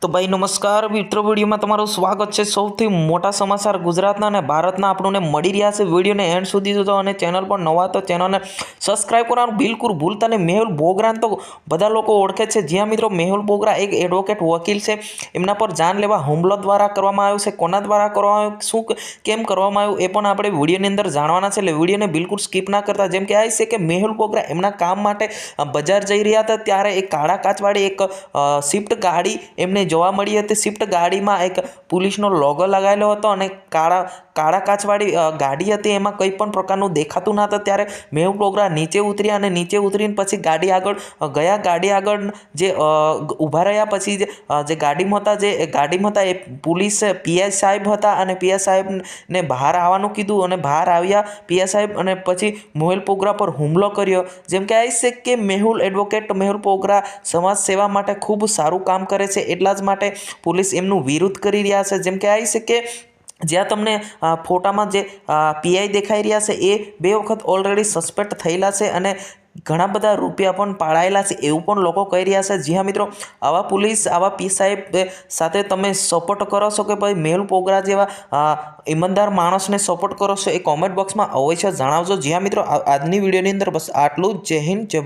તો ભાઈ નમસ્કાર મિત્રો, વિડીયોમાં તમારું સ્વાગત છે। સૌથી મોટા સમાચાર ગુજરાતના અને ભારતના આપણને મળી રહ્યા છે। વિડીયોને એન્ડ સુધી જોજો અને ચેનલ પર નવા તો ચેનલને સબસ્ક્રાઇબ કરવાનું બિલકુલ ભૂલતા નહીં। મેહુલ બોગરાને તો બધા લોકો ઓળખે છે। જ્યાં મિત્રો મેહુલ બોગરા એક એડવોકેટ વકીલ છે। એમના પર જાનલેવા હુમલો દ્વારા કરવામાં આવ્યો છે। કોના દ્વારા કરવામાં આવ્યો, શું કેમ કરવામાં આવ્યું, એ પણ આપણે વિડીયોની અંદર જાણવાના છે। એટલે વિડીયોને બિલકુલ સ્કીપ ના કરતા। જેમ કે આ છે કે મેહુલ બોગરા એમના કામ માટે બજાર જઈ રહ્યા હતા, ત્યારે એક કાળા કાચવાળી એક સ્વિફ્ટ ગાડી એમને જોવા મળી હતી। સ્વિફ્ટ ગાડીમાં એક પોલીસનો લોગો લગાવેલો હતો અને કાળા કાચવાળી ગાડી હતી, એમાં કંઈ પણ પ્રકારનું દેખાતું ન હતું। ત્યારે મેહુલ બોગરા નીચે ઉતર્યા અને નીચે ઉતરીને પછી ગાડી આગળ ગયા। ગાડી આગળ જે ઊભા રહ્યા પછી જે ગાડીમાં હતા એ પોલીસ પીઆઈ સાહેબ હતા અને પીઆઈ સાહેબને બહાર આવવાનું કીધું અને બહાર આવ્યા પીઆઈ સાહેબ અને પછી મેહુલ બોગરા પર હુમલો કર્યો। જેમ કે આ છે કે મેહુલ એડવોકેટ મેહુલ બોગરા સમાજ સેવા માટે ખૂબ સારું કામ કરે છે, એટલા જ માટે પોલીસ એમનું વિરોધ કરી રહ્યા છે। જેમ કે આ છે કે જ્યાં તમને ફોટામાં જે પીઆઈ દેખાઈ રહ્યા છે એ 2 વખત ઓલરેડી સસ્પેક્ટ થયેલા છે અને ઘણા બધા રૂપિયા પણ પાડાયેલા છે એવું પણ લોકો કહી રહ્યા છે। જી હા મિત્રો, આવા પોલીસ આવા પી સાહેબ સાથે તમે સપોર્ટ કરો છો કે ભાઈ મેહુલ બોગરા જેવા ઈમાનદાર માણસને સપોર્ટ કરો છો, એ કોમેન્ટ બોક્સમાં અવશ્ય જણાવજો। જી હા મિત્રો, આજની વિડીયોની અંદર બસ આટલું જ। જય હિન્દ, જય ભારત।